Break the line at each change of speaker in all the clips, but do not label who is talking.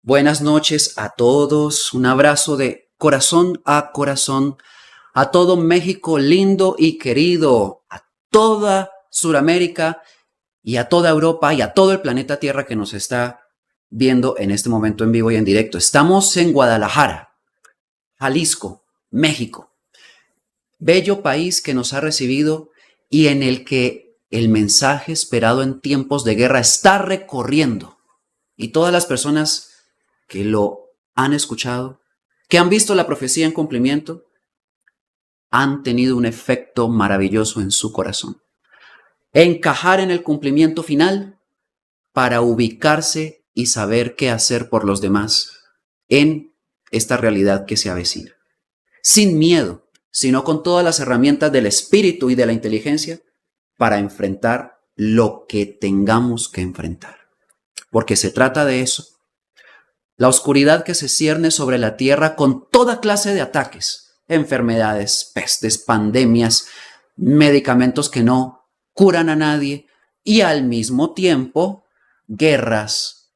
Buenas noches a todos, un abrazo de corazón a todo México lindo y querido, a toda Sudamérica y a toda Europa y a todo el planeta Tierra que nos está viendo en este momento en vivo y en directo. Estamos en Guadalajara, Jalisco, México, bello país que nos ha recibido y en el que el mensaje esperado en tiempos de guerra está recorriendo. Y todas las personas que lo han escuchado, que han visto la profecía en cumplimiento, han tenido un efecto maravilloso en su corazón. Encajar en el cumplimiento final para ubicarse y saber qué hacer por los demás en esta realidad que se avecina. Sin miedo, sino con todas las herramientas del espíritu y de la inteligencia para enfrentar lo que tengamos que enfrentar. Porque se trata de eso. La oscuridad que se cierne sobre la tierra con toda clase de ataques, enfermedades, pestes, pandemias, medicamentos que no curan a nadie y al mismo tiempo guerras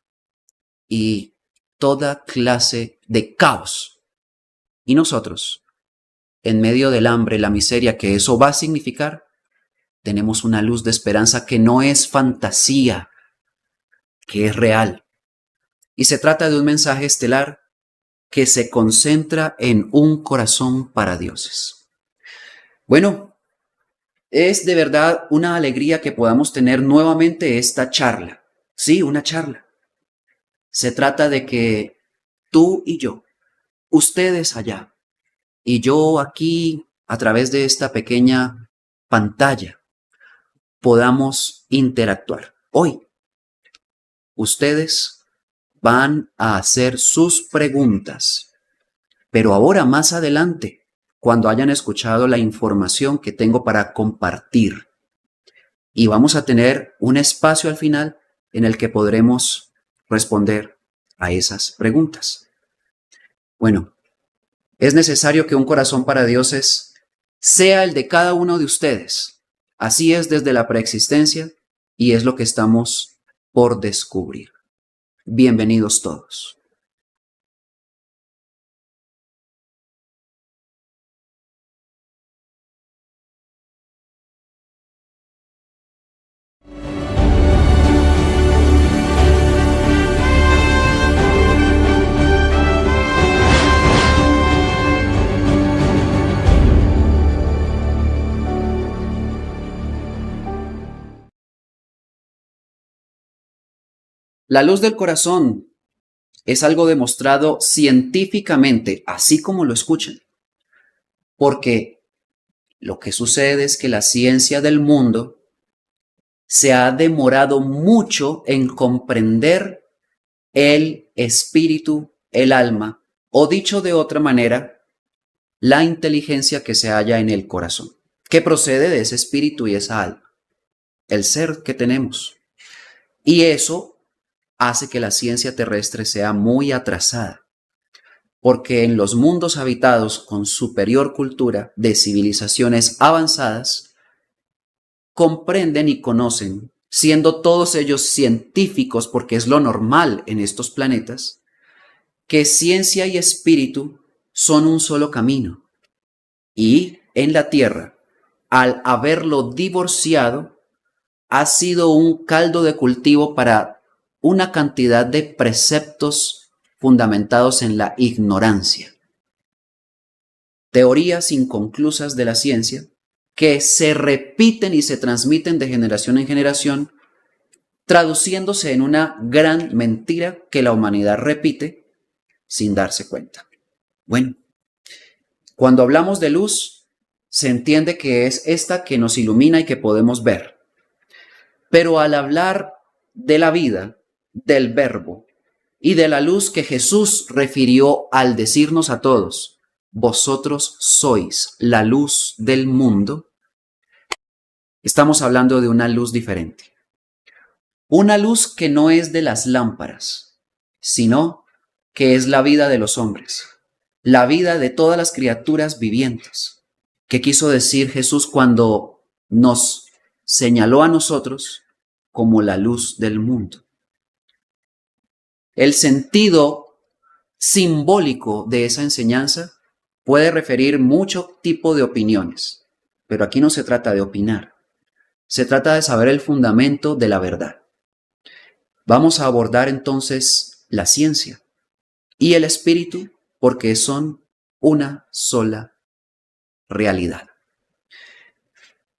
y toda clase de caos. Y nosotros, en medio del hambre, la miseria que eso va a significar, tenemos una luz de esperanza que no es fantasía, que es real. Y se trata de un mensaje estelar que se concentra en un corazón para dioses. Bueno, es de verdad una alegría que podamos tener nuevamente esta charla. Sí, una charla. Se trata de que tú y yo, ustedes allá, y yo aquí a través de esta pequeña pantalla, podamos interactuar. Hoy, ustedes van a hacer sus preguntas, pero ahora más adelante, cuando hayan escuchado la información que tengo para compartir, y vamos a tener un espacio al final en el que podremos responder a esas preguntas. Bueno, es necesario que un corazón para dioses sea el de cada uno de ustedes. Así es desde la preexistencia y es lo que estamos por descubrir. Bienvenidos todos. La luz del corazón es algo demostrado científicamente, así como lo escuchan, porque lo que sucede es que la ciencia del mundo se ha demorado mucho en comprender el espíritu, el alma, o dicho de otra manera, la inteligencia que se halla en el corazón, que procede de ese espíritu y esa alma, el ser que tenemos. Y eso hace que la ciencia terrestre sea muy atrasada, porque en los mundos habitados con superior cultura de civilizaciones avanzadas, comprenden y conocen, siendo todos ellos científicos, porque es lo normal en estos planetas, que ciencia y espíritu son un solo camino. Y en la Tierra, al haberlo divorciado, ha sido un caldo de cultivo para una cantidad de preceptos fundamentados en la ignorancia. Teorías inconclusas de la ciencia que se repiten y se transmiten de generación en generación, traduciéndose en una gran mentira que la humanidad repite sin darse cuenta. Bueno, cuando hablamos de luz, se entiende que es esta que nos ilumina y que podemos ver. Pero al hablar de la vida, del verbo y de la luz que Jesús refirió al decirnos a todos, vosotros sois la luz del mundo, estamos hablando de una luz diferente. Una luz que no es de las lámparas, sino que es la vida de los hombres, la vida de todas las criaturas vivientes. ¿Qué quiso decir Jesús cuando nos señaló a nosotros como la luz del mundo? El sentido simbólico de esa enseñanza puede referir mucho tipo de opiniones, pero aquí no se trata de opinar, se trata de saber el fundamento de la verdad. Vamos a abordar entonces la ciencia y el espíritu porque son una sola realidad.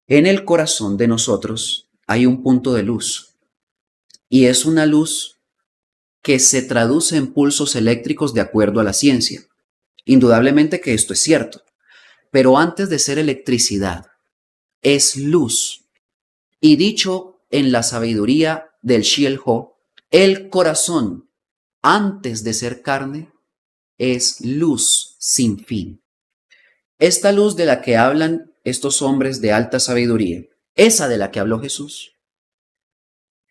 En el corazón de nosotros hay un punto de luz y es una luz que se traduce en pulsos eléctricos de acuerdo a la ciencia. Indudablemente que esto es cierto, pero antes de ser electricidad, es luz. Y dicho en la sabiduría del Xiel-Ho, el corazón, antes de ser carne, es luz sin fin. Esta luz de la que hablan estos hombres de alta sabiduría, esa de la que habló Jesús,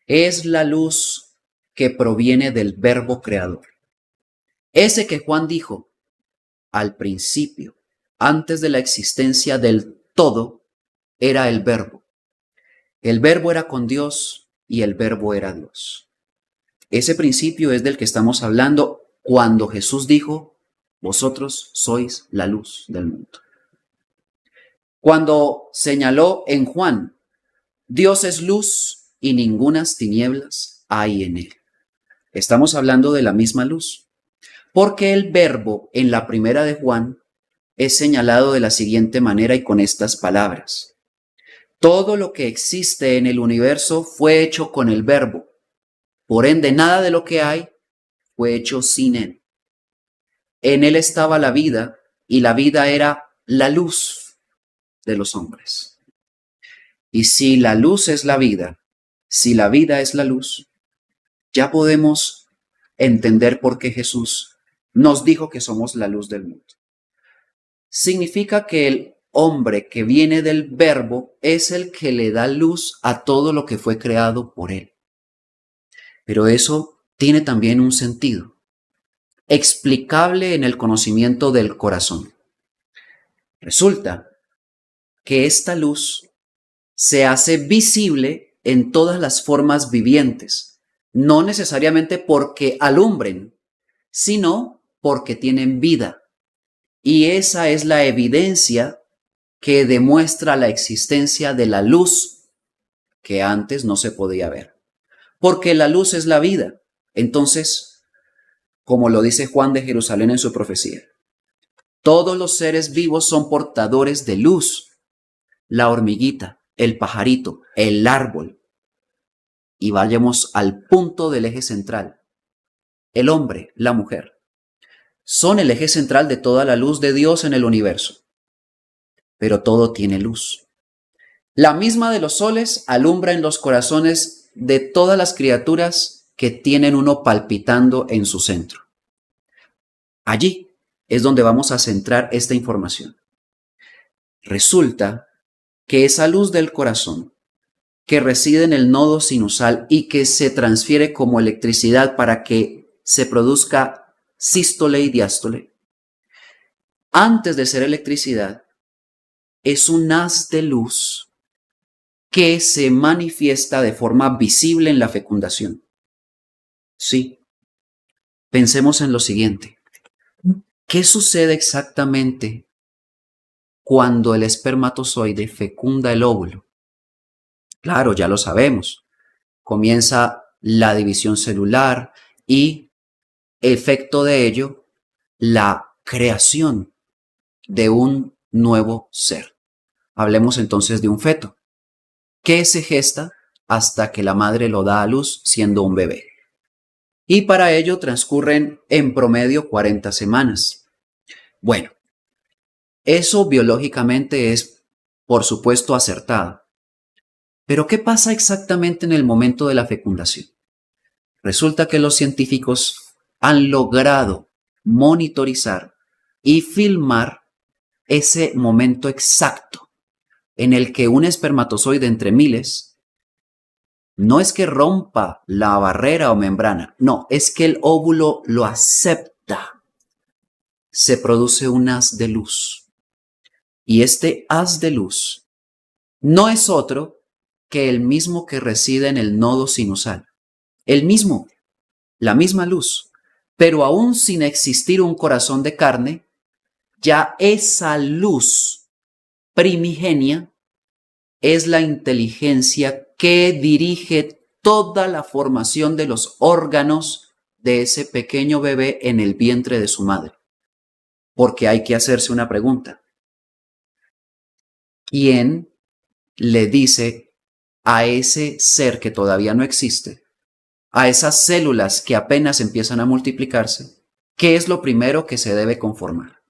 es la luz que proviene del Verbo creador. Ese que Juan dijo al principio, antes de la existencia del todo, era el Verbo. El Verbo era con Dios y el Verbo era Dios. Ese principio es del que estamos hablando cuando Jesús dijo, vosotros sois la luz del mundo. Cuando señaló en Juan, Dios es luz y ningunas tinieblas hay en él. Estamos hablando de la misma luz, porque el Verbo en la primera de Juan es señalado de la siguiente manera y con estas palabras. Todo lo que existe en el universo fue hecho con el Verbo. Por ende, nada de lo que hay fue hecho sin él. En él estaba la vida y la vida era la luz de los hombres. Y si la luz es la vida, si la vida es la luz, ya podemos entender por qué Jesús nos dijo que somos la luz del mundo. Significa que el hombre que viene del Verbo es el que le da luz a todo lo que fue creado por él. Pero eso tiene también un sentido, explicable en el conocimiento del corazón. Resulta que esta luz se hace visible en todas las formas vivientes, no necesariamente porque alumbren, sino porque tienen vida. Y esa es la evidencia que demuestra la existencia de la luz que antes no se podía ver. Porque la luz es la vida. Entonces, como lo dice Juan de Jerusalén en su profecía, todos los seres vivos son portadores de luz. La hormiguita, el pajarito, el árbol. Y vayamos al punto del eje central. El hombre, la mujer, son el eje central de toda la luz de Dios en el universo. Pero todo tiene luz. La misma de los soles alumbra en los corazones de todas las criaturas que tienen uno palpitando en su centro. Allí es donde vamos a centrar esta información. Resulta que esa luz del corazón que reside en el nodo sinusal y que se transfiere como electricidad para que se produzca sístole y diástole, antes de ser electricidad, es un haz de luz que se manifiesta de forma visible en la fecundación. Sí, pensemos en lo siguiente. ¿Qué sucede exactamente cuando el espermatozoide fecunda el óvulo? Claro, ya lo sabemos. Comienza la división celular y, efecto de ello, la creación de un nuevo ser. Hablemos entonces de un feto, que se gesta hasta que la madre lo da a luz siendo un bebé. Y para ello transcurren en promedio 40 semanas. Bueno, eso biológicamente es, por supuesto, acertado. Pero ¿qué pasa exactamente en el momento de la fecundación? Resulta que los científicos han logrado monitorizar y filmar ese momento exacto en el que un espermatozoide entre miles no es que rompa la barrera o membrana, no, es que el óvulo lo acepta. Se produce un haz de luz. Y este haz de luz no es otro que el mismo que reside en el nodo sinusal. El mismo. la misma luz, pero aún sin existir un corazón de carne, ya esa luz primigenia es la inteligencia que dirige toda la formación de los órganos de ese pequeño bebé en el vientre de su madre. Porque hay que hacerse una pregunta. ¿Quién le dice a ese ser que todavía no existe, a esas células que apenas empiezan a multiplicarse, qué es lo primero que se debe conformar?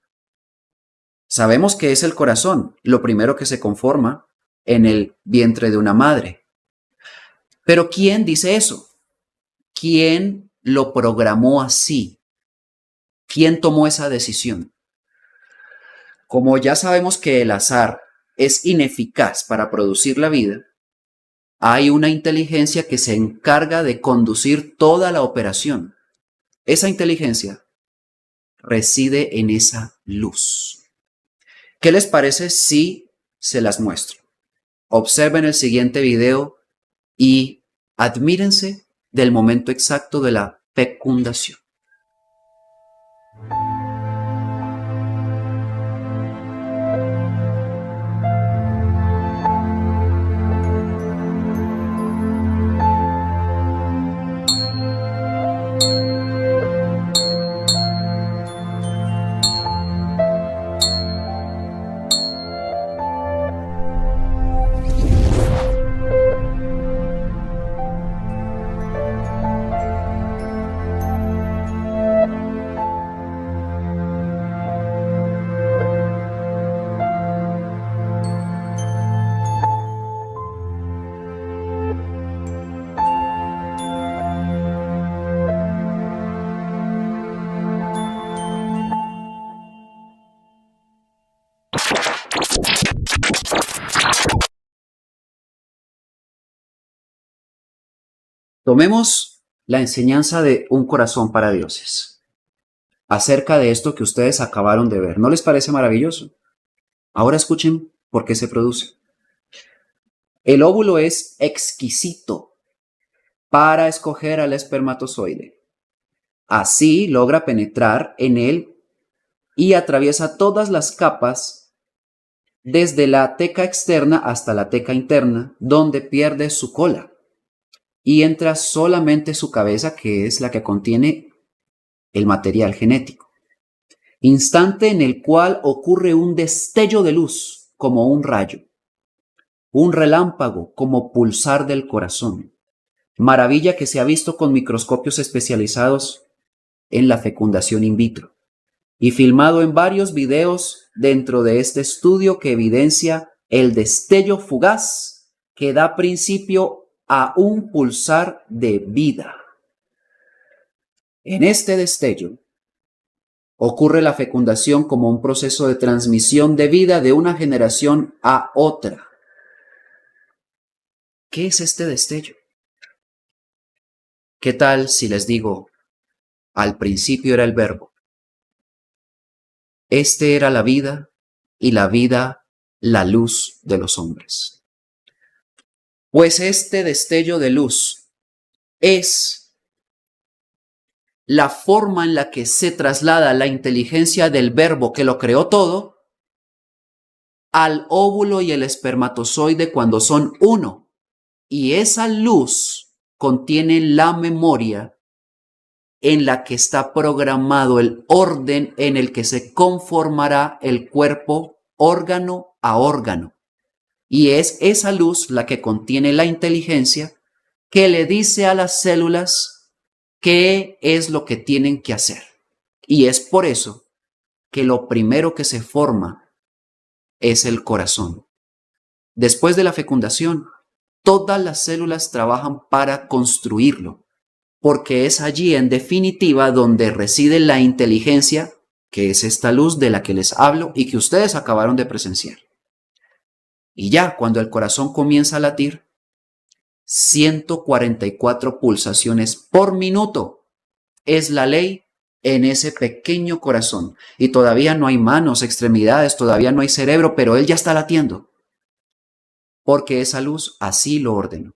Sabemos que es el corazón, lo primero que se conforma en el vientre de una madre. Pero ¿quién dice eso? ¿Quién lo programó así? ¿Quién tomó esa decisión? Como ya sabemos que el azar es ineficaz para producir la vida, hay una inteligencia que se encarga de conducir toda la operación. Esa inteligencia reside en esa luz. ¿Qué les parece si se las muestro? Observen el siguiente video y admírense del momento exacto de la fecundación. Tomemos la enseñanza de Un corazón para dioses acerca de esto que ustedes acabaron de ver. ¿No les parece maravilloso? Ahora escuchen por qué se produce. El óvulo es exquisito para escoger al espermatozoide. Así logra penetrar en él y atraviesa todas las capas desde la teca externa hasta la teca interna, donde pierde su cola y entra solamente su cabeza, que es la que contiene el material genético. Instante en el cual ocurre un destello de luz como un rayo, un relámpago como pulsar del corazón. Maravilla que se ha visto con microscopios especializados en la fecundación in vitro y filmado en varios videos dentro de este estudio que evidencia el destello fugaz que da principio a un pulsar de vida. En este destello ocurre la fecundación como un proceso de transmisión de vida de una generación a otra. ¿Qué es este destello? ¿Qué tal si les digo, al principio era el verbo? Este era la vida y la vida la luz de los hombres. Pues este destello de luz es la forma en la que se traslada la inteligencia del verbo que lo creó todo al óvulo y el espermatozoide cuando son uno. Y esa luz contiene la memoria en la que está programado el orden en el que se conformará el cuerpo órgano a órgano. Y es esa luz la que contiene la inteligencia que le dice a las células qué es lo que tienen que hacer. Y es por eso que lo primero que se forma es el corazón. Después de la fecundación, todas las células trabajan para construirlo, porque es allí en definitiva donde reside la inteligencia, que es esta luz de la que les hablo y que ustedes acabaron de presenciar. Y ya cuando el corazón comienza a latir, 144 pulsaciones por minuto es la ley en ese pequeño corazón. Y todavía no hay manos, extremidades, todavía no hay cerebro, pero él ya está latiendo. Porque esa luz así lo ordenó.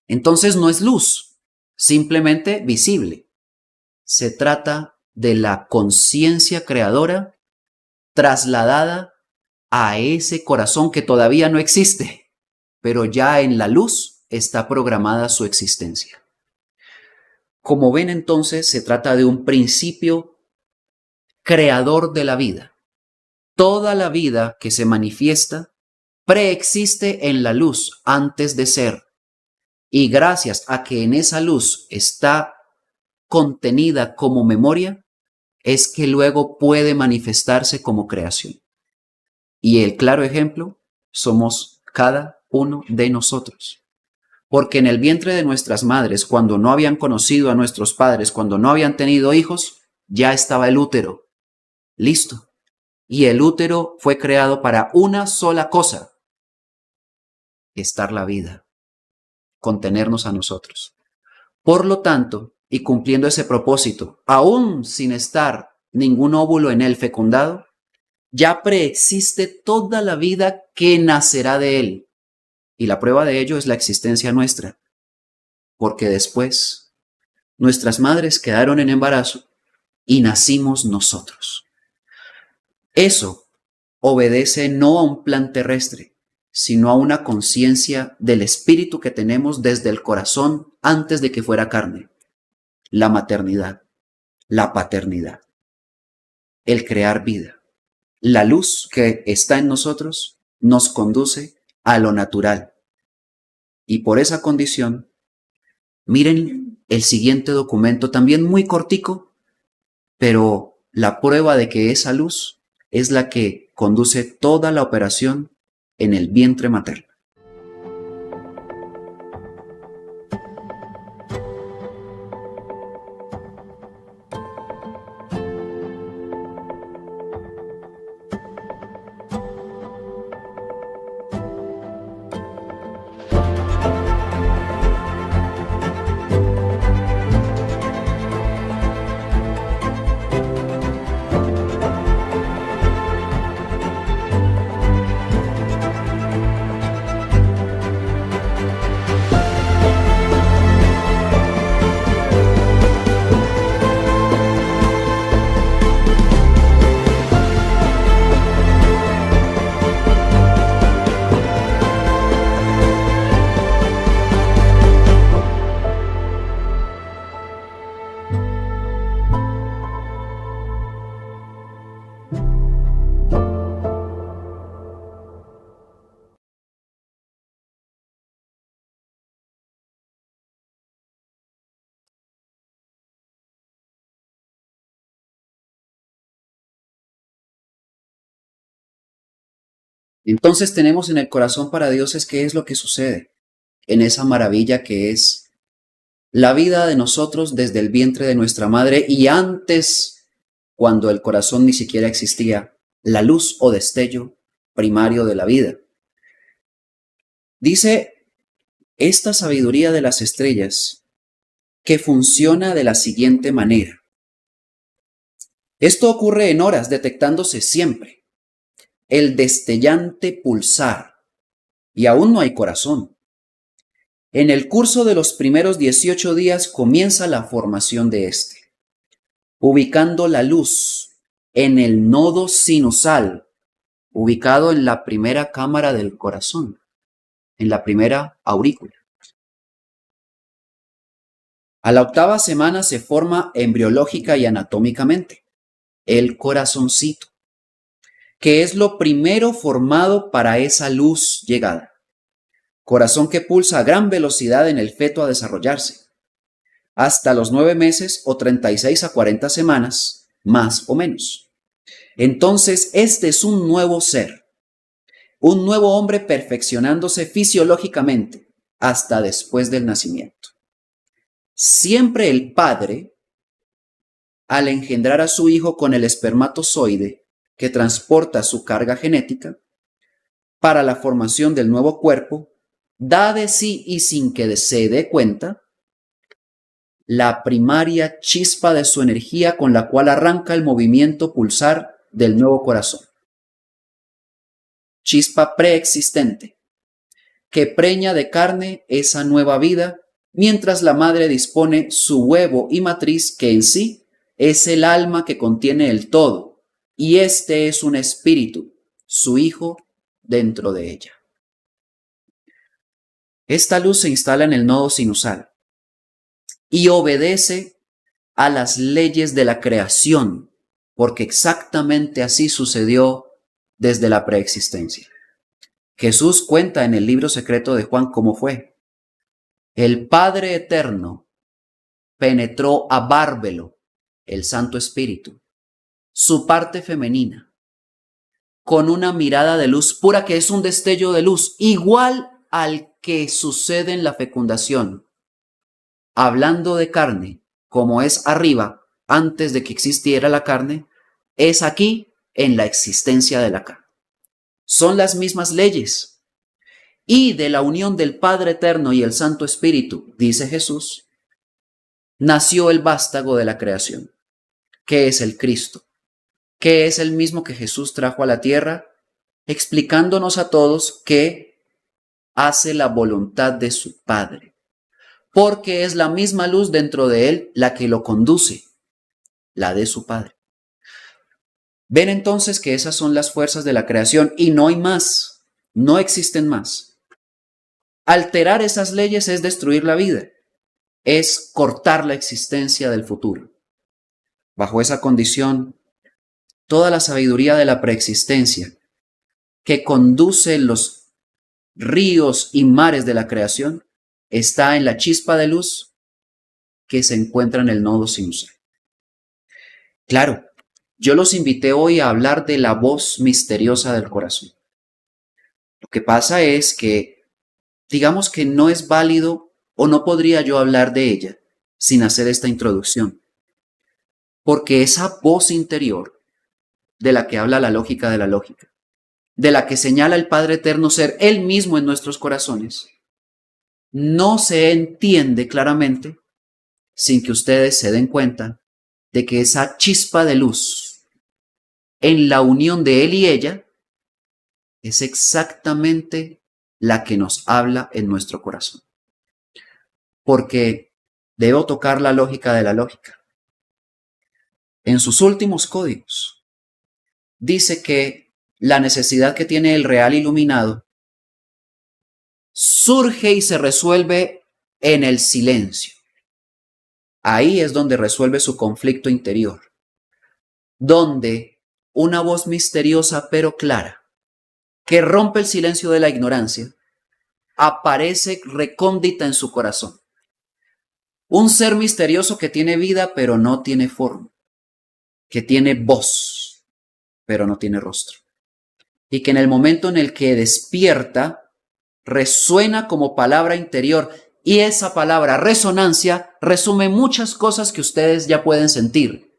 Entonces no es luz, simplemente visible. Se trata de la conciencia creadora trasladada a ese corazón que todavía no existe, pero ya en la luz está programada su existencia. Como ven, entonces, se trata de un principio creador de la vida. Toda la vida que se manifiesta preexiste en la luz antes de ser, y gracias a que en esa luz está contenida como memoria, es que luego puede manifestarse como creación. Y el claro ejemplo somos cada uno de nosotros. Porque en el vientre de nuestras madres, cuando no habían conocido a nuestros padres, cuando no habían tenido hijos, ya estaba el útero. Listo. Y el útero fue creado para una sola cosa: estar la vida, contenernos a nosotros. Por lo tanto, y cumpliendo ese propósito, aún sin estar ningún óvulo en él fecundado, ya preexiste toda la vida que nacerá de él. Y la prueba de ello es la existencia nuestra, porque después nuestras madres quedaron en embarazo y nacimos nosotros. Eso obedece no a un plan terrestre, sino a una conciencia del espíritu que tenemos desde el corazón antes de que fuera carne: la maternidad, la paternidad, el crear vida. La luz que está en nosotros nos conduce a lo natural. Y por esa condición, miren el siguiente documento, también muy cortico, pero la prueba de que esa luz es la que conduce toda la operación en el vientre materno. Entonces tenemos en el corazón para dioses qué es lo que sucede en esa maravilla que es la vida de nosotros desde el vientre de nuestra madre y antes, cuando el corazón ni siquiera existía, la luz o destello primario de la vida. Dice esta sabiduría de las estrellas que funciona de la siguiente manera. Esto ocurre en horas, detectándose siempre el destellante pulsar, y aún no hay corazón. En el curso de los primeros 18 días comienza la formación de este, ubicando la luz en el nodo sinusal, ubicado en la primera cámara del corazón, en la primera aurícula. A la 8ª semana se forma embriológica y anatómicamente el corazoncito, que es lo primero formado para esa luz llegada. Corazón que pulsa a gran velocidad en el feto a desarrollarse, hasta los 9 meses o 36 a 40 semanas, más o menos. Entonces, este es un nuevo ser, un nuevo hombre perfeccionándose fisiológicamente hasta después del nacimiento. Siempre el padre, al engendrar a su hijo con el espermatozoide que transporta su carga genética para la formación del nuevo cuerpo, da de sí y sin que se dé cuenta la primaria chispa de su energía con la cual arranca el movimiento pulsar del nuevo corazón. Chispa preexistente que preña de carne esa nueva vida mientras la madre dispone su huevo y matriz, que en sí es el alma que contiene el todo, y este es un espíritu, su hijo, dentro de ella. Esta luz se instala en el nodo sinusal y obedece a las leyes de la creación, porque exactamente así sucedió desde la preexistencia. Jesús cuenta en el libro secreto de Juan cómo fue. El Padre Eterno penetró a Bárbelo, el Santo Espíritu, su parte femenina, con una mirada de luz pura que es un destello de luz, igual al que sucede en la fecundación. Hablando de carne, como es arriba, antes de que existiera la carne, es aquí en la existencia de la carne. Son las mismas leyes. Y de la unión del Padre Eterno y el Santo Espíritu, dice Jesús, nació el vástago de la creación, que es el Cristo, que es el mismo que Jesús trajo a la tierra, explicándonos a todos que hace la voluntad de su Padre, porque es la misma luz dentro de él la que lo conduce, la de su Padre. Ven entonces que esas son las fuerzas de la creación y no hay más, no existen más. Alterar esas leyes es destruir la vida, es cortar la existencia del futuro. Bajo esa condición, toda la sabiduría de la preexistencia que conduce los ríos y mares de la creación está en la chispa de luz que se encuentra en el nodo sinusal. Claro, yo los invité hoy a hablar de la voz misteriosa del corazón. Lo que pasa es que, digamos que no es válido o no podría yo hablar de ella sin hacer esta introducción. Porque esa voz interior de la que habla la lógica de la lógica, de la que señala el Padre Eterno ser Él mismo en nuestros corazones, no se entiende claramente sin que ustedes se den cuenta de que esa chispa de luz en la unión de Él y ella es exactamente la que nos habla en nuestro corazón. Porque debo tocar la lógica de la lógica. En sus últimos códigos dice que la necesidad que tiene el real iluminado surge y se resuelve en el silencio. Ahí es donde resuelve su conflicto interior, donde una voz misteriosa pero clara, que rompe el silencio de la ignorancia, aparece recóndita en su corazón. Un ser misterioso que tiene vida pero no tiene forma, que tiene voz pero no tiene rostro, y que en el momento en el que despierta resuena como palabra interior, y esa palabra resonancia resume muchas cosas que ustedes ya pueden sentir,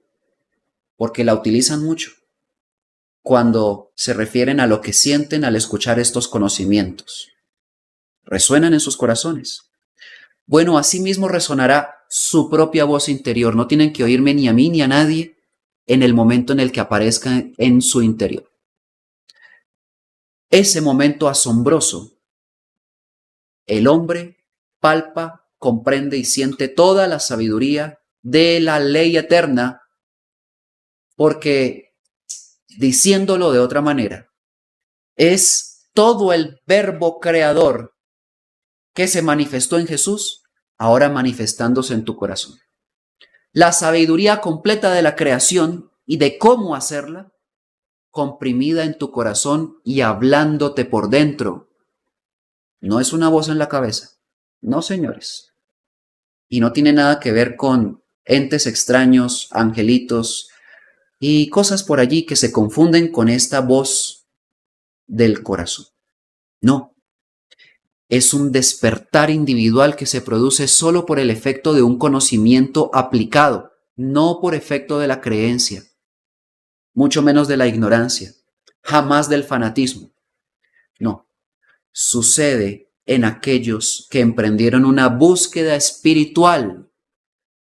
porque la utilizan mucho cuando se refieren a lo que sienten al escuchar estos conocimientos. Resuenan en sus corazones. Bueno, así mismo resonará su propia voz interior. No tienen que oírme ni a mí ni a nadie en el momento en el que aparezca en su interior. Ese momento asombroso, el hombre palpa, comprende y siente toda la sabiduría de la ley eterna, porque, diciéndolo de otra manera, es todo el verbo creador que se manifestó en Jesús, ahora manifestándose en tu corazón. La sabiduría completa de la creación y de cómo hacerla, comprimida en tu corazón y hablándote por dentro. No es una voz en la cabeza. No, señores. Y no tiene nada que ver con entes extraños, angelitos y cosas por allí que se confunden con esta voz del corazón. No. Es un despertar individual que se produce solo por el efecto de un conocimiento aplicado, no por efecto de la creencia, mucho menos de la ignorancia, jamás del fanatismo. No. Sucede en aquellos que emprendieron una búsqueda espiritual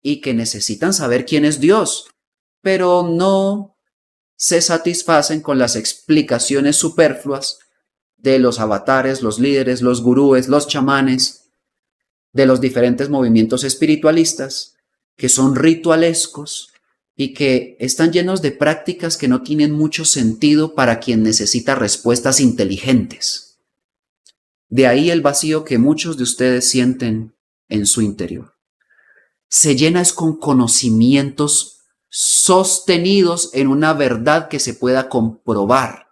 y que necesitan saber quién es Dios, pero no se satisfacen con las explicaciones superfluas de los avatares, los líderes, los gurúes, los chamanes, de los diferentes movimientos espiritualistas, que son ritualescos y que están llenos de prácticas que no tienen mucho sentido para quien necesita respuestas inteligentes. De ahí el vacío que muchos de ustedes sienten en su interior. Se llena es con conocimientos sostenidos en una verdad que se pueda comprobar.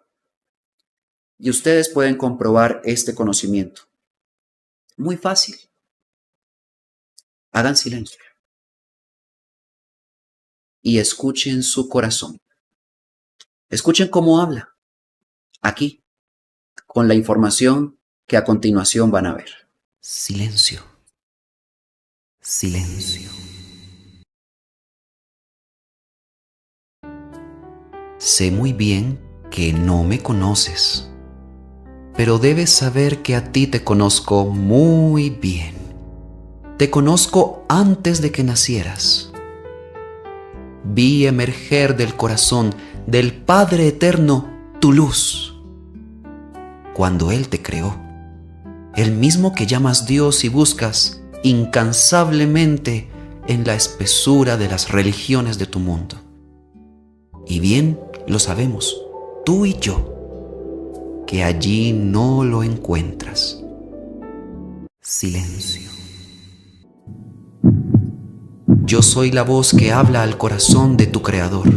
Y ustedes pueden comprobar este conocimiento. Muy fácil. Hagan silencio y escuchen su corazón. Escuchen cómo habla aquí, con la información que a continuación van a ver. Silencio. Silencio. Sé muy bien que no me conoces, pero debes saber que a ti te conozco muy bien. Te conozco antes de que nacieras. Vi emerger del corazón del Padre Eterno tu luz. Cuando Él te creó, el mismo que llamas Dios y buscas incansablemente en la espesura de las religiones de tu mundo. Y bien lo sabemos, tú y yo, que allí no lo encuentras. Silencio. Yo soy la voz que habla al corazón de tu Creador.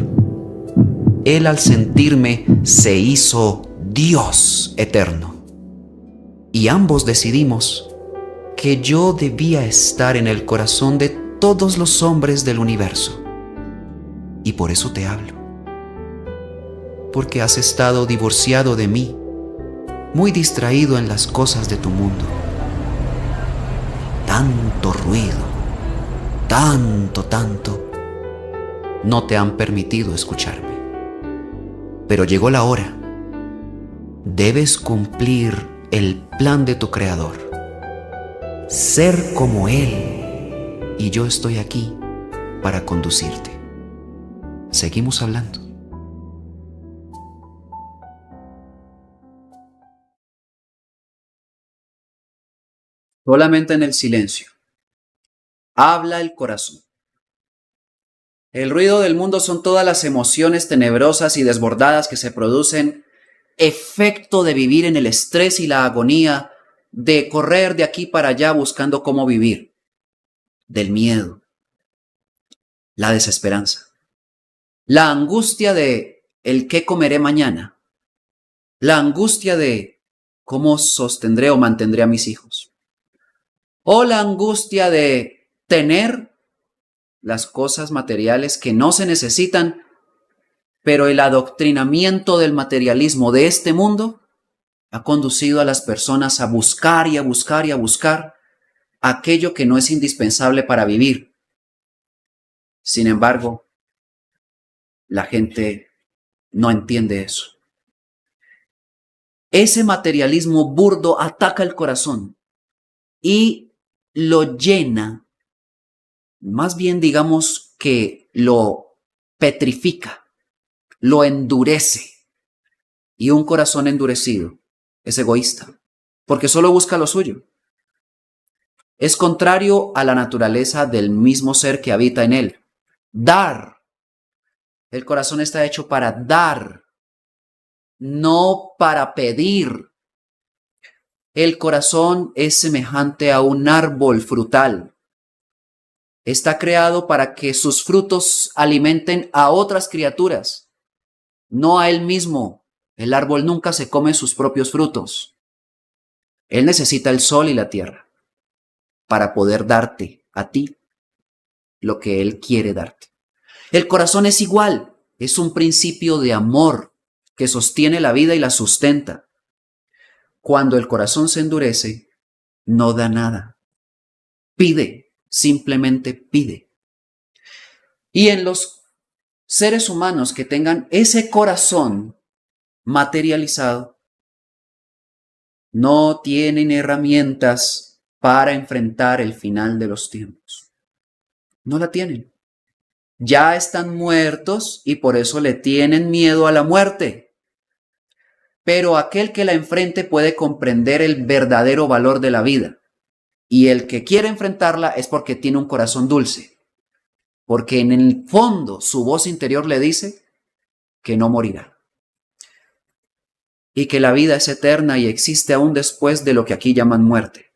Él al sentirme se hizo Dios eterno. Y ambos decidimos que yo debía estar en el corazón de todos los hombres del universo. Y por eso te hablo. Porque has estado divorciado de mí, muy distraído en las cosas de tu mundo. Tanto ruido, tanto, no te han permitido escucharme. Pero llegó la hora. Debes cumplir el plan de tu Creador. Ser como Él. Y yo estoy aquí para conducirte. Seguimos hablando. Solamente en el silencio. Habla el corazón. El ruido del mundo son todas las emociones tenebrosas y desbordadas que se producen, efecto de vivir en el estrés y la agonía, de correr de aquí para allá buscando cómo vivir, del miedo, la desesperanza, la angustia de el qué comeré mañana, la angustia de cómo sostendré o mantendré a mis hijos, o la angustia de tener las cosas materiales que no se necesitan, pero el adoctrinamiento del materialismo de este mundo ha conducido a las personas a buscar y a buscar y a buscar aquello que no es indispensable para vivir. Sin embargo, la gente no entiende eso. Ese materialismo burdo ataca el corazón y lo llena, más bien digamos que lo petrifica, lo endurece. Y un corazón endurecido es egoísta, porque solo busca lo suyo. Es contrario a la naturaleza del mismo ser que habita en él. Dar. El corazón está hecho para dar, no para pedir. El corazón es semejante a un árbol frutal. Está creado para que sus frutos alimenten a otras criaturas, no a él mismo. El árbol nunca se come sus propios frutos. Él necesita el sol y la tierra para poder darte a ti lo que él quiere darte. El corazón es igual, es un principio de amor que sostiene la vida y la sustenta. Cuando el corazón se endurece, no da nada. Pide, simplemente pide. Y en los seres humanos que tengan ese corazón materializado, no tienen herramientas para enfrentar el final de los tiempos. No la tienen. Ya están muertos y por eso le tienen miedo a la muerte. Pero aquel que la enfrente puede comprender el verdadero valor de la vida. Y el que quiere enfrentarla es porque tiene un corazón dulce, porque en el fondo su voz interior le dice que no morirá y que la vida es eterna y existe aún después de lo que aquí llaman muerte.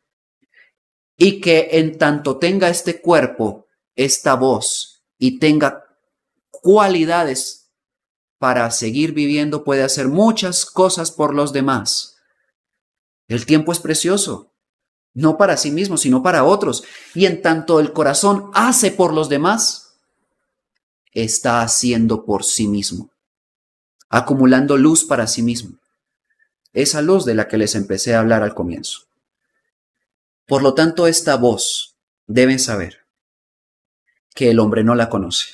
Y que en tanto tenga este cuerpo, esta voz y tenga cualidades para seguir viviendo, puede hacer muchas cosas por los demás. El tiempo es precioso, no para sí mismo, sino para otros. Y en tanto el corazón hace por los demás, está haciendo por sí mismo, acumulando luz para sí mismo. Esa luz de la que les empecé a hablar al comienzo. Por lo tanto, esta voz, deben saber que el hombre no la conoce.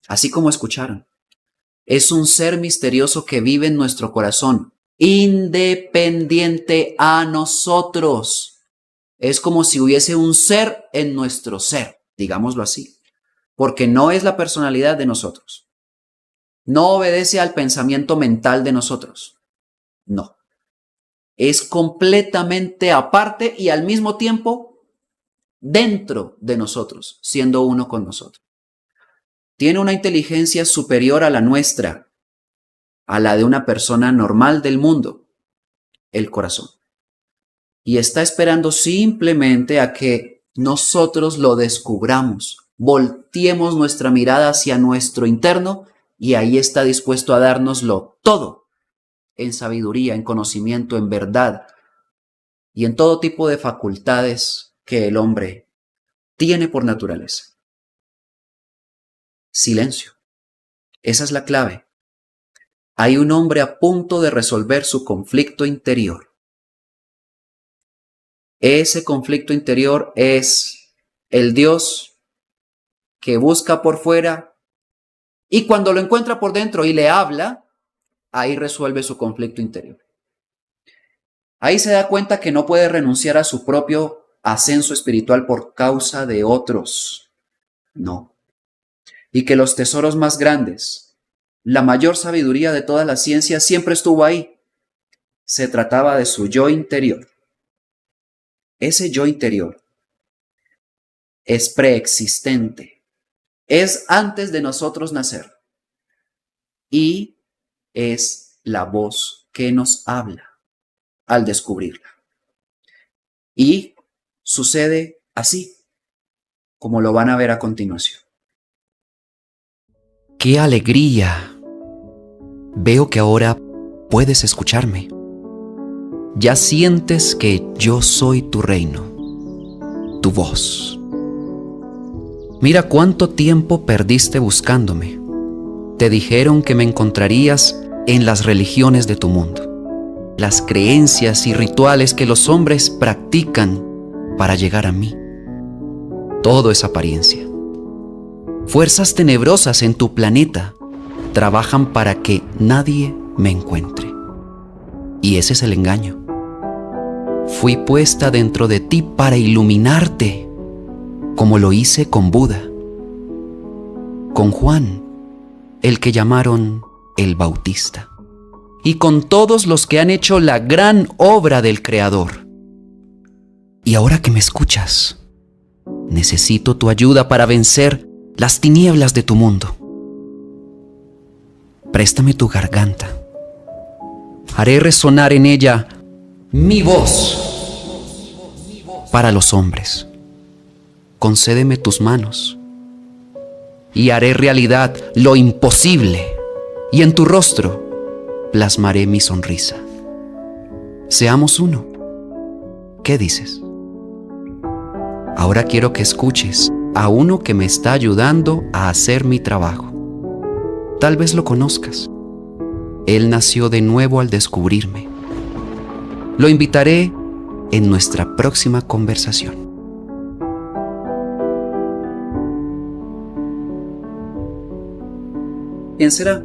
Así como escucharon, es un ser misterioso que vive en nuestro corazón, independiente a nosotros. Es como si hubiese un ser en nuestro ser, digámoslo así, porque no es la personalidad de nosotros. No obedece al pensamiento mental de nosotros. No. Es completamente aparte y al mismo tiempo dentro de nosotros, siendo uno con nosotros. Tiene una inteligencia superior a la nuestra, a la de una persona normal del mundo, el corazón. Y está esperando simplemente a que nosotros lo descubramos, volteemos nuestra mirada hacia nuestro interno y ahí está dispuesto a dárnoslo todo, en sabiduría, en conocimiento, en verdad y en todo tipo de facultades que el hombre tiene por naturaleza. Silencio. Esa es la clave. Hay un hombre a punto de resolver su conflicto interior. Ese conflicto interior es el Dios que busca por fuera y cuando lo encuentra por dentro y le habla, ahí resuelve su conflicto interior. Ahí se da cuenta que no puede renunciar a su propio ascenso espiritual por causa de otros. No. Y que los tesoros más grandes, la mayor sabiduría de toda la ciencia siempre estuvo ahí. Se trataba de su yo interior. Ese yo interior es preexistente, es antes de nosotros nacer y es la voz que nos habla al descubrirla. Y sucede así, como lo van a ver a continuación.
¡Qué alegría! Veo que ahora puedes escucharme. Ya sientes que yo soy tu reino, tu voz. Mira cuánto tiempo perdiste buscándome. Te dijeron que me encontrarías en las religiones de tu mundo, las creencias y rituales que los hombres practican para llegar a mí. Todo es apariencia. Fuerzas tenebrosas en tu planeta trabajan para que nadie me encuentre. Y ese es el engaño. Fui puesta dentro de ti para iluminarte, como lo hice con Buda, con Juan, el que llamaron el Bautista, y con todos los que han hecho la gran obra del Creador. Y ahora que me escuchas, necesito tu ayuda para vencer las tinieblas de tu mundo. Préstame tu garganta. Haré resonar en ella mi voz para los hombres. Concédeme tus manos y haré realidad lo imposible, y en tu rostro plasmaré mi sonrisa. Seamos uno. ¿Qué dices? Ahora quiero que escuches a uno que me está ayudando a hacer mi trabajo. Tal vez lo conozcas. Él nació de nuevo al descubrirme. Lo invitaré en nuestra próxima conversación.
¿Quién será?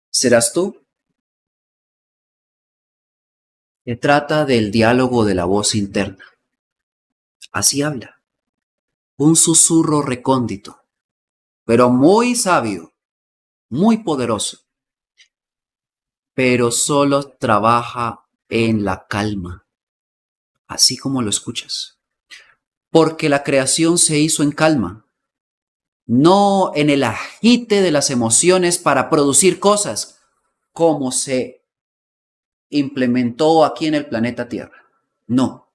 ¿Serás tú? Se trata del diálogo de la voz interna. Así habla. Un susurro recóndito, pero muy sabio, muy poderoso, pero solo trabaja en la calma, así como lo escuchas. Porque la creación se hizo en calma, no en el agite de las emociones para producir cosas, como se implementó aquí en el planeta Tierra. No.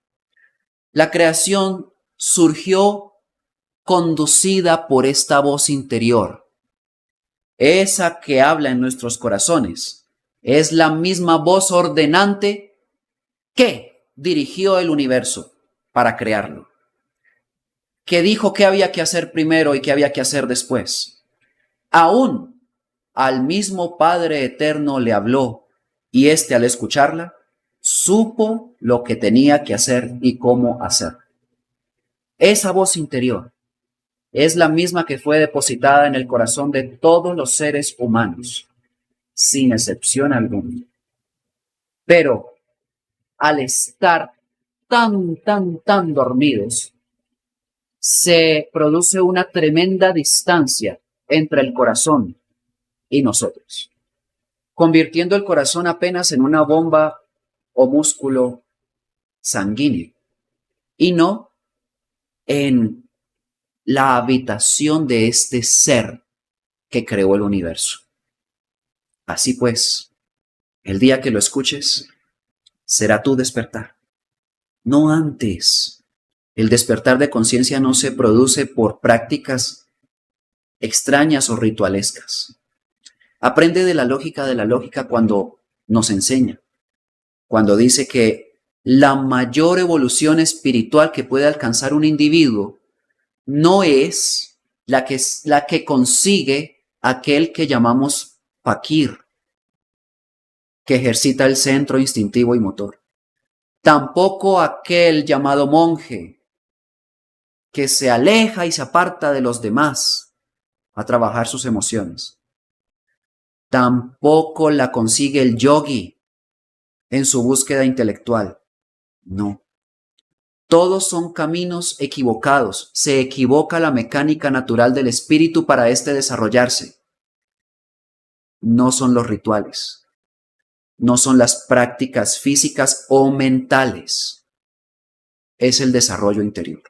La creación surgió conducida por esta voz interior, esa que habla en nuestros corazones. Es la misma voz ordenante que dirigió el universo para crearlo, que dijo qué había que hacer primero y qué había que hacer después. Aún al mismo Padre Eterno le habló, y éste, al escucharla, supo lo que tenía que hacer y cómo hacer. Esa voz interior es la misma que fue depositada en el corazón de todos los seres humanos, sin excepción alguna. Pero al estar tan dormidos, se produce una tremenda distancia entre el corazón y nosotros, convirtiendo el corazón apenas en una bomba o músculo sanguíneo y no en la habitación de este ser que creó el universo. Así pues, el día que lo escuches, será tu despertar, no antes. El despertar de conciencia no se produce por prácticas extrañas o ritualescas. Aprende de la lógica cuando nos enseña, cuando dice que la mayor evolución espiritual que puede alcanzar un individuo no es la que consigue aquel que llamamos fakir, que ejercita el centro instintivo y motor. Tampoco aquel llamado monje, que se aleja y se aparta de los demás a trabajar sus emociones. Tampoco la consigue el yogi en su búsqueda intelectual. No. Todos son caminos equivocados. Se equivoca la mecánica natural del espíritu para desarrollarse. No son los rituales. No son las prácticas físicas o mentales. Es el desarrollo interior.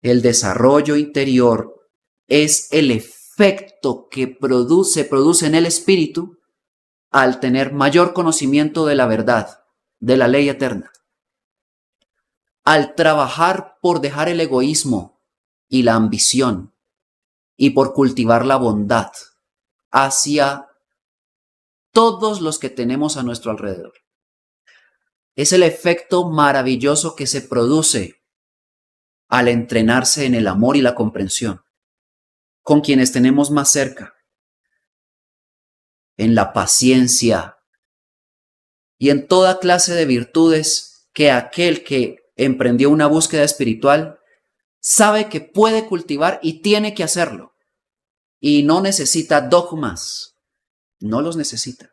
El desarrollo interior es el efecto que produce en el espíritu al tener mayor conocimiento de la verdad, de la ley eterna. Al trabajar por dejar el egoísmo y la ambición y por cultivar la bondad hacia todos los que tenemos a nuestro alrededor. Es el efecto maravilloso que se produce al entrenarse en el amor y la comprensión con quienes tenemos más cerca, en la paciencia y en toda clase de virtudes que aquel que emprendió una búsqueda espiritual sabe que puede cultivar y tiene que hacerlo. Y no necesita dogmas, no los necesita.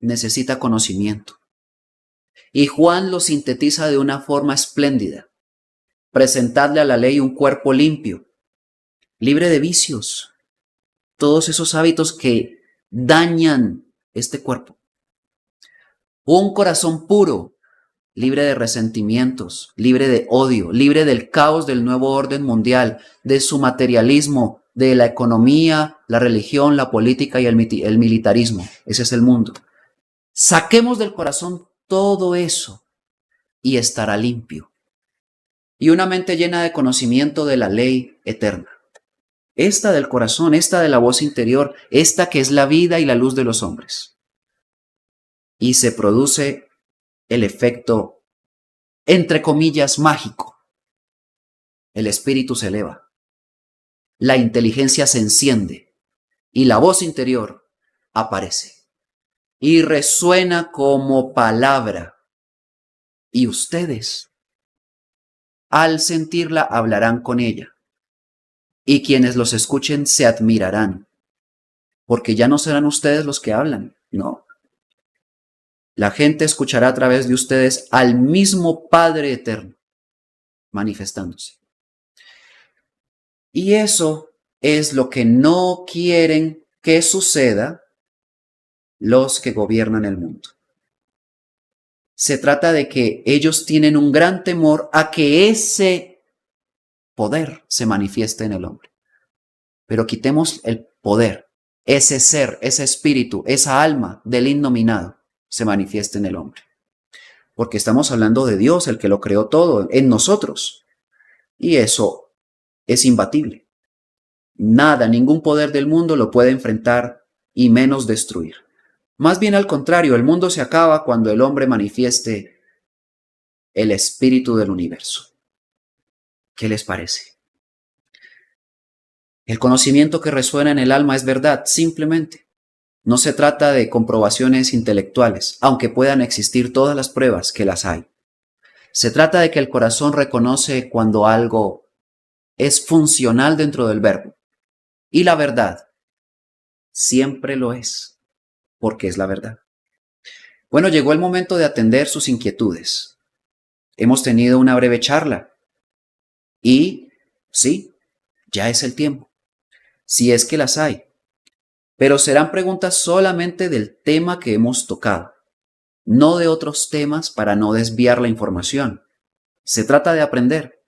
Necesita conocimiento. Y Juan lo sintetiza de una forma espléndida. Presentadle a la ley un cuerpo limpio, libre de vicios, todos esos hábitos que dañan este cuerpo. Un corazón puro, libre de resentimientos, libre de odio, libre del caos del nuevo orden mundial, de su materialismo, de la economía, la religión, la política y el militarismo. Ese es el mundo. Saquemos del corazón todo eso y estará limpio. Y una mente llena de conocimiento de la ley eterna. Esta del corazón, esta de la voz interior, esta que es la vida y la luz de los hombres. Y se produce el efecto, entre comillas, mágico. El espíritu se eleva. La inteligencia se enciende. Y la voz interior aparece. Y resuena como palabra. Y ustedes, al sentirla, hablarán con ella. Y quienes los escuchen se admirarán. Porque ya no serán ustedes los que hablan, no. La gente escuchará a través de ustedes al mismo Padre Eterno manifestándose. Y eso es lo que no quieren que suceda los que gobiernan el mundo. Se trata de que ellos tienen un gran temor a que ese poder se manifieste en el hombre. Pero quitemos el poder, ese ser, ese espíritu, esa alma del innominado se manifieste en el hombre. Porque estamos hablando de Dios, el que lo creó todo, en nosotros. Y eso es imbatible. Nada, ningún poder del mundo lo puede enfrentar y menos destruir. Más bien al contrario, el mundo se acaba cuando el hombre manifieste el espíritu del universo. ¿Qué les parece? El conocimiento que resuena en el alma es verdad, simplemente. No se trata de comprobaciones intelectuales, aunque puedan existir todas las pruebas que las hay. Se trata de que el corazón reconoce cuando algo es funcional dentro del verbo. Y la verdad siempre lo es, porque es la verdad. Bueno, llegó el momento de atender sus inquietudes. Hemos tenido una breve charla y sí, ya es el tiempo, si es que las hay. Pero serán preguntas solamente del tema que hemos tocado, no de otros temas para no desviar la información. Se trata de aprender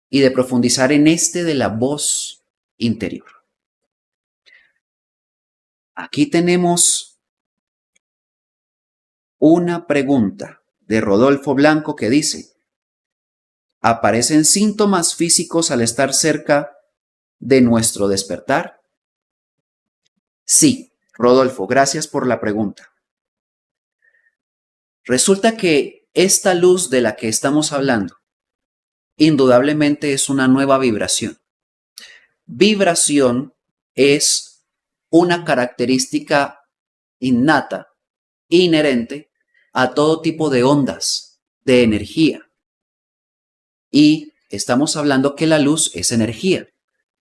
y de profundizar en este de la voz interior. Aquí tenemos una pregunta de Rodolfo Blanco que dice: ¿aparecen síntomas físicos al estar cerca de nuestro despertar? Sí, Rodolfo, gracias por la pregunta. Resulta que esta luz de la que estamos hablando, indudablemente es una nueva vibración. Vibración es una característica innata, inherente a todo tipo de ondas de energía. Y estamos hablando que la luz es energía,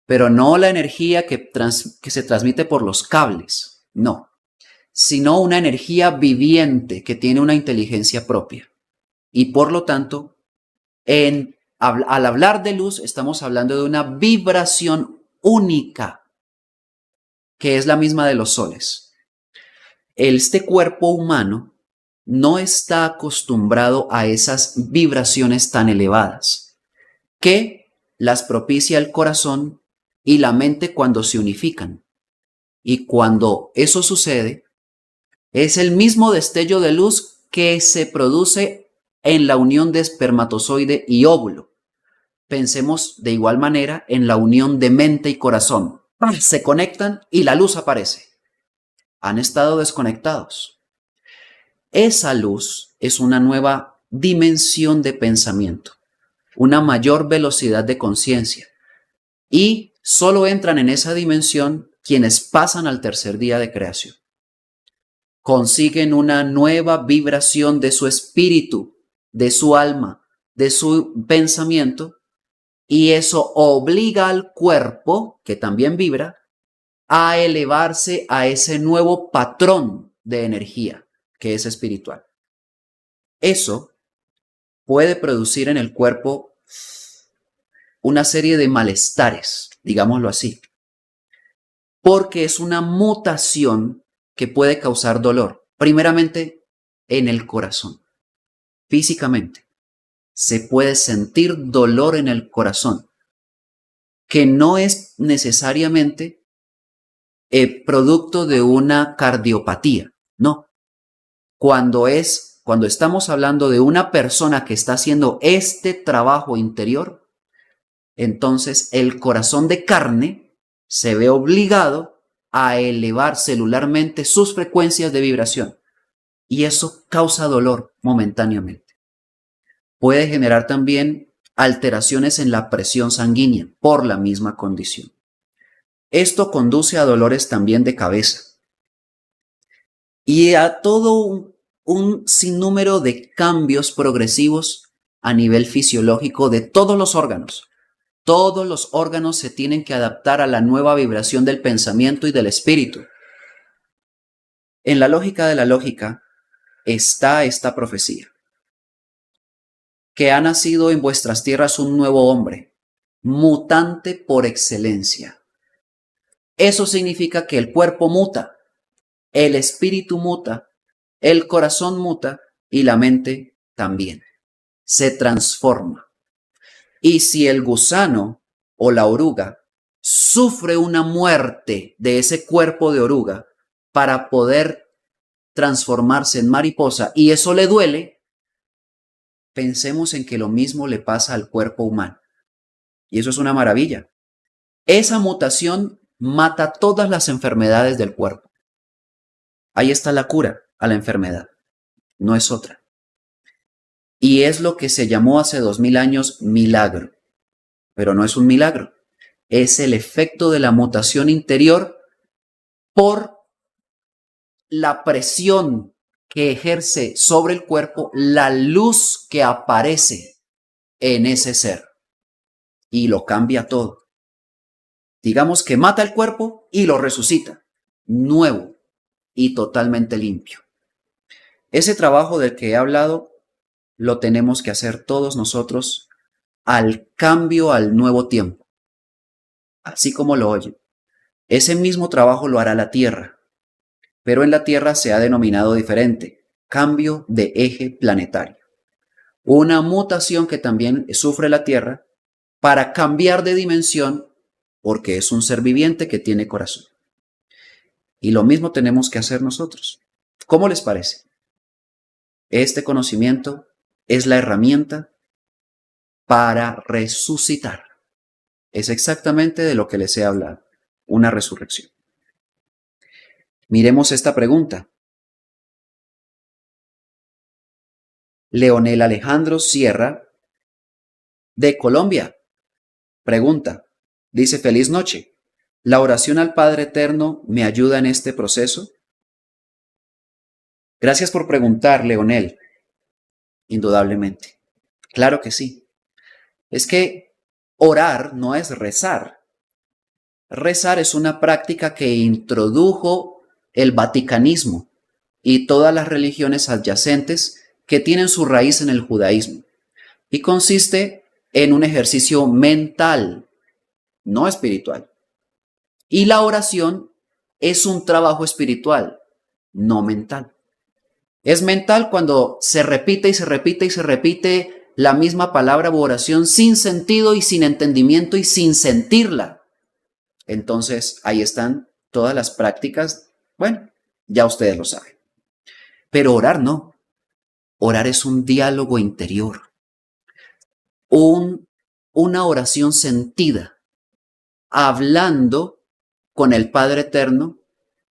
pero no la energía que se transmite por los cables, no, sino una energía viviente que tiene una inteligencia propia. Y por lo tanto, al hablar de luz, estamos hablando de una vibración única, que es la misma de los soles. Este cuerpo humano no está acostumbrado a esas vibraciones tan elevadas, que las propicia el corazón y la mente cuando se unifican. Y cuando eso sucede, es el mismo destello de luz que se produce en la unión de espermatozoide y óvulo. Pensemos de igual manera en la unión de mente y corazón. Se conectan y la luz aparece. Han estado desconectados. Esa luz es una nueva dimensión de pensamiento, una mayor velocidad de conciencia. Y solo entran en esa dimensión quienes pasan al tercer día de creación. Consiguen una nueva vibración de su espíritu, de su alma, de su pensamiento, y eso obliga al cuerpo, que también vibra, a elevarse a ese nuevo patrón de energía que es espiritual. Eso puede producir en el cuerpo una serie de malestares, digámoslo así, porque es una mutación que puede causar dolor, primeramente en el corazón, físicamente. Se puede sentir dolor en el corazón, que no es necesariamente producto de una cardiopatía, no. Cuando estamos hablando de una persona que está haciendo este trabajo interior, entonces el corazón de carne se ve obligado a elevar celularmente sus frecuencias de vibración y eso causa dolor momentáneamente. Puede generar también alteraciones en la presión sanguínea por la misma condición. Esto conduce a dolores también de cabeza y a todo un sinnúmero de cambios progresivos a nivel fisiológico de todos los órganos. Todos los órganos se tienen que adaptar a la nueva vibración del pensamiento y del espíritu. En la lógica de la lógica está esta profecía: que ha nacido en vuestras tierras un nuevo hombre, mutante por excelencia. Eso significa que el cuerpo muta, el espíritu muta, el corazón muta y la mente también. Se transforma. Y si el gusano o la oruga sufre una muerte de ese cuerpo de oruga para poder transformarse en mariposa y eso le duele, pensemos en que lo mismo le pasa al cuerpo humano. Y eso es una maravilla. Esa mutación mata todas las enfermedades del cuerpo. Ahí está la cura a la enfermedad, no es otra. Y es lo que se llamó hace 2000 años milagro. Pero no es un milagro. Es el efecto de la mutación interior por la presión que ejerce sobre el cuerpo la luz que aparece en ese ser. Y lo cambia todo. Digamos que mata el cuerpo y lo resucita. Nuevo y totalmente limpio. Ese trabajo del que he hablado lo tenemos que hacer todos nosotros al cambio al nuevo tiempo. Así como lo oyen. Ese mismo trabajo lo hará la Tierra, pero en la Tierra se ha denominado diferente, cambio de eje planetario. Una mutación que también sufre la Tierra para cambiar de dimensión porque es un ser viviente que tiene corazón. Y lo mismo tenemos que hacer nosotros. ¿Cómo les parece? Este conocimiento es la herramienta para resucitar. Es exactamente de lo que les he hablado, una resurrección. Miremos esta pregunta. Leonel Alejandro Sierra, de Colombia, pregunta, dice: feliz noche. ¿La oración al Padre Eterno me ayuda en este proceso? Gracias por preguntar, Leonel. Indudablemente. Claro que sí. Es que orar no es rezar. Rezar es una práctica que introdujo el vaticanismo y todas las religiones adyacentes que tienen su raíz en el judaísmo. Y consiste en un ejercicio mental, no espiritual. Y la oración es un trabajo espiritual, no mental. Es mental cuando se repite y se repite y se repite la misma palabra u oración sin sentido y sin entendimiento y sin sentirla. Entonces, ahí están todas las prácticas. Bueno, ya ustedes lo saben. Pero orar no. Orar es un diálogo interior. Una oración sentida, hablando con el Padre Eterno,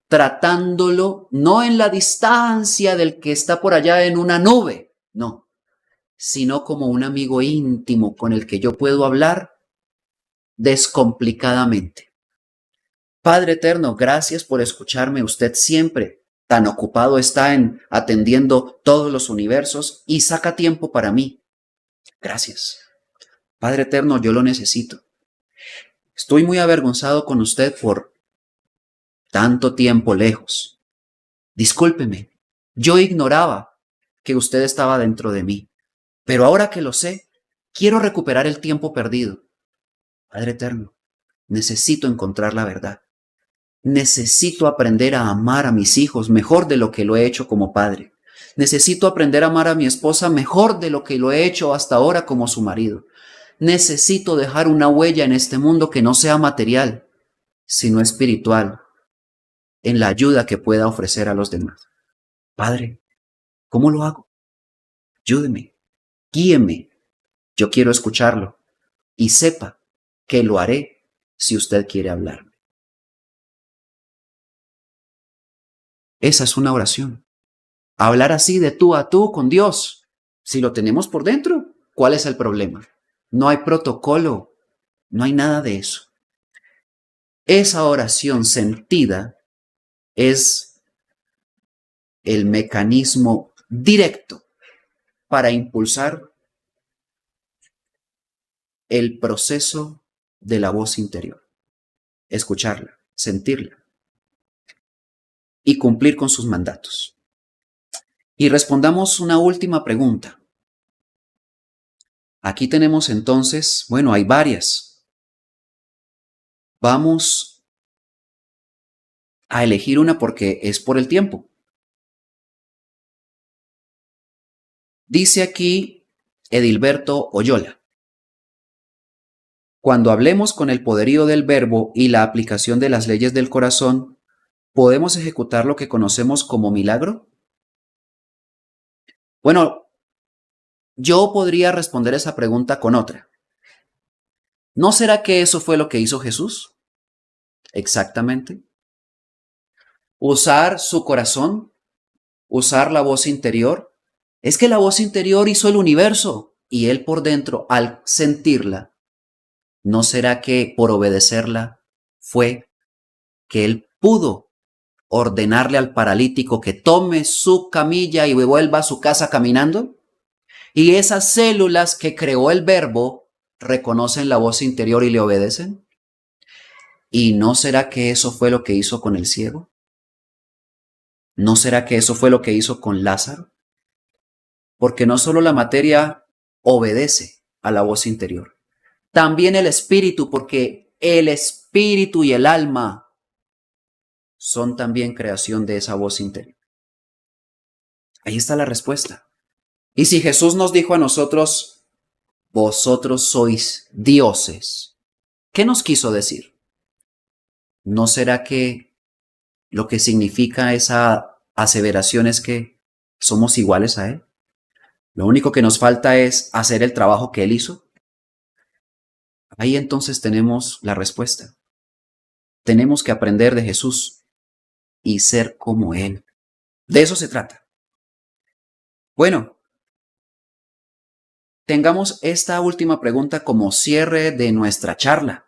tratándolo no en la distancia del que está por allá en una nube, no, sino como un amigo íntimo con el que yo puedo hablar descomplicadamente. Padre Eterno, gracias por escucharme. Usted siempre tan ocupado está en atendiendo todos los universos y saca tiempo para mí. Gracias. Padre Eterno, yo lo necesito. Estoy muy avergonzado con usted por tanto tiempo lejos. Discúlpeme, yo ignoraba que usted estaba dentro de mí, pero ahora que lo sé, quiero recuperar el tiempo perdido. Padre Eterno, necesito encontrar la verdad. Necesito aprender a amar a mis hijos mejor de lo que lo he hecho como padre. Necesito aprender a amar a mi esposa mejor de lo que lo he hecho hasta ahora como su marido. Necesito dejar una huella en este mundo que no sea material, sino espiritual, en la ayuda que pueda ofrecer a los demás. Padre, ¿cómo lo hago? Ayúdeme, guíeme. Yo quiero escucharlo y sepa que lo haré si usted quiere hablarme. Esa es una oración. Hablar así de tú a tú con Dios. Si lo tenemos por dentro, ¿cuál es el problema? No hay protocolo, no hay nada de eso. Esa oración sentida es el mecanismo directo para impulsar el proceso de la voz interior. Escucharla, sentirla y cumplir con sus mandatos. Y respondamos una última pregunta. Aquí tenemos entonces, bueno, hay varias. Vamos a elegir una porque es por el tiempo. Dice aquí Edilberto Oyola: cuando hablemos con el poderío del verbo y la aplicación de las leyes del corazón, ¿podemos ejecutar lo que conocemos como milagro? Bueno, yo podría responder esa pregunta con otra. ¿No será que eso fue lo que hizo Jesús? Exactamente. Usar su corazón, usar la voz interior. Es que la voz interior hizo el universo y él por dentro, al sentirla, ¿no será que por obedecerla fue que él pudo ordenarle al paralítico que tome su camilla y vuelva a su casa caminando? Y esas células que creó el verbo reconocen la voz interior y le obedecen. ¿Y no será que eso fue lo que hizo con el ciego? ¿No será que eso fue lo que hizo con Lázaro? Porque no solo la materia obedece a la voz interior, también el espíritu, porque el espíritu y el alma son también creación de esa voz interior. Ahí está la respuesta. Y si Jesús nos dijo a nosotros, vosotros sois dioses, ¿qué nos quiso decir? ¿No será que lo que significa esa aseveración es que somos iguales a Él? Lo único que nos falta es hacer el trabajo que Él hizo. Ahí entonces tenemos la respuesta. Tenemos que aprender de Jesús y ser como Él. De eso se trata. Bueno, tengamos esta última pregunta como cierre de nuestra charla.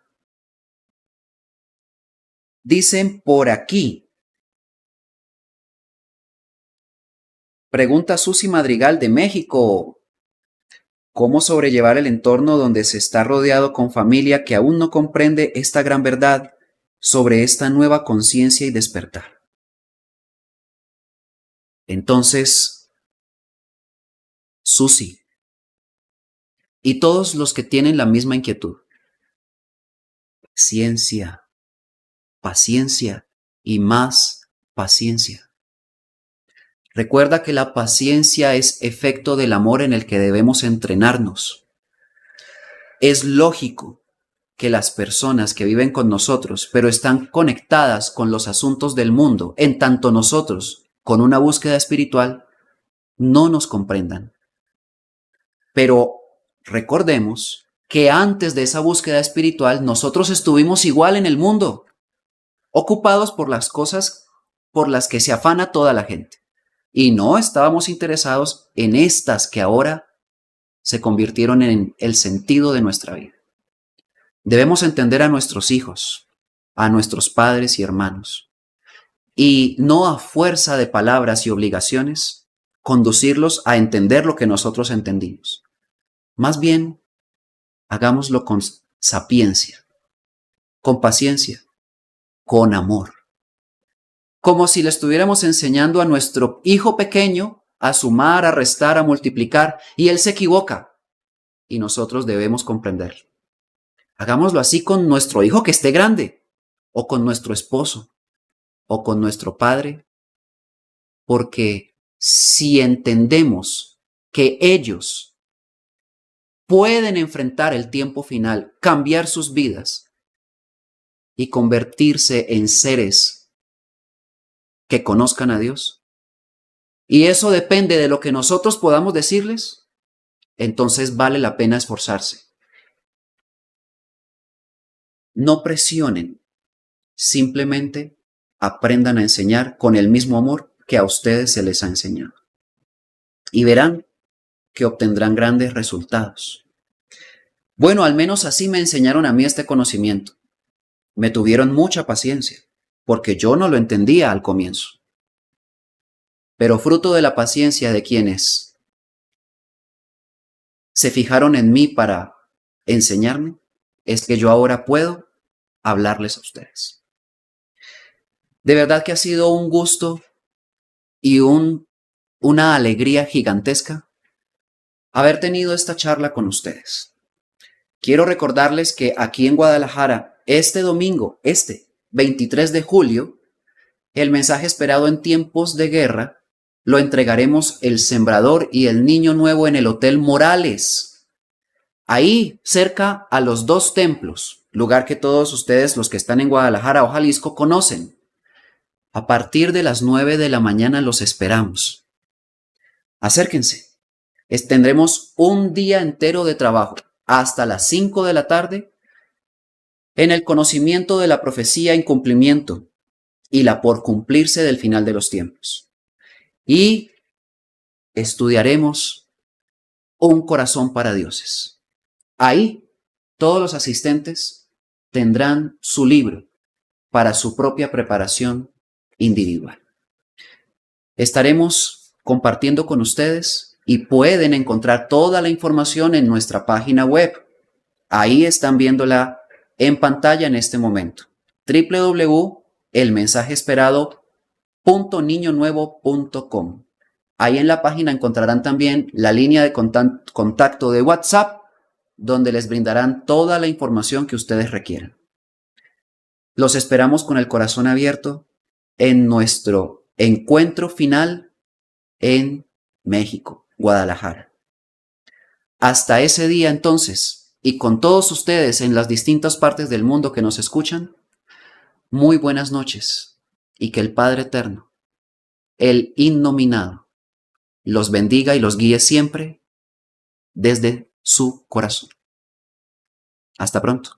Dicen por aquí. Pregunta Susi Madrigal de México: ¿cómo sobrellevar el entorno donde se está rodeado con familia que aún no comprende esta gran verdad sobre esta nueva conciencia y despertar? Entonces, Susi, y todos los que tienen la misma inquietud, paciencia, paciencia y más paciencia. Recuerda que la paciencia es efecto del amor en el que debemos entrenarnos. Es lógico que las personas que viven con nosotros, pero están conectadas con los asuntos del mundo, en tanto nosotros, con una búsqueda espiritual, no nos comprendan. Pero recordemos que antes de esa búsqueda espiritual, nosotros estuvimos igual en el mundo, ocupados por las cosas por las que se afana toda la gente. Y no estábamos interesados en estas que ahora se convirtieron en el sentido de nuestra vida. Debemos entender a nuestros hijos, a nuestros padres y hermanos, y no a fuerza de palabras y obligaciones, conducirlos a entender lo que nosotros entendimos. Más bien, hagámoslo con sapiencia, con paciencia, con amor. Como si le estuviéramos enseñando a nuestro hijo pequeño a sumar, a restar, a multiplicar, y él se equivoca, y nosotros debemos comprenderlo. Hagámoslo así con nuestro hijo que esté grande, o con nuestro esposo, o con nuestro padre, porque si entendemos que ellos pueden enfrentar el tiempo final, cambiar sus vidas y convertirse en seres que conozcan a Dios, y eso depende de lo que nosotros podamos decirles, entonces vale la pena esforzarse. No presionen, simplemente aprendan a enseñar con el mismo amor que a ustedes se les ha enseñado. Y verán que obtendrán grandes resultados. Bueno, al menos así me enseñaron a mí este conocimiento. Me tuvieron mucha paciencia, porque yo no lo entendía al comienzo. Pero fruto de la paciencia de quienes se fijaron en mí para enseñarme, es que yo ahora puedo hablarles a ustedes. De verdad que ha sido un gusto y una alegría gigantesca haber tenido esta charla con ustedes. Quiero recordarles que aquí en Guadalajara, este domingo, 23 de julio, el mensaje esperado en tiempos de guerra lo entregaremos el Sembrador y el Niño Nuevo en el Hotel Morales, ahí cerca a los 2 templos, lugar que todos ustedes, los que están en Guadalajara o Jalisco, conocen. A partir de las 9 de la mañana los esperamos. Acérquense. Tendremos un día entero de trabajo hasta las 5 de la tarde en el conocimiento de la profecía en cumplimiento y la por cumplirse del final de los tiempos. Y estudiaremos un corazón para dioses. Ahí todos los asistentes tendrán su libro para su propia preparación individual. Estaremos compartiendo con ustedes y pueden encontrar toda la información en nuestra página web. Ahí están viéndola en pantalla en este momento. www.elmensajeesperado.niñonuevo.com. Ahí en la página encontrarán también la línea de contacto de WhatsApp, donde les brindarán toda la información que ustedes requieran. Los esperamos con el corazón abierto en nuestro encuentro final en México, Guadalajara. Hasta ese día entonces, y con todos ustedes en las distintas partes del mundo que nos escuchan, muy buenas noches y que el Padre Eterno, el Innominado, los bendiga y los guíe siempre desde su corazón. Hasta pronto.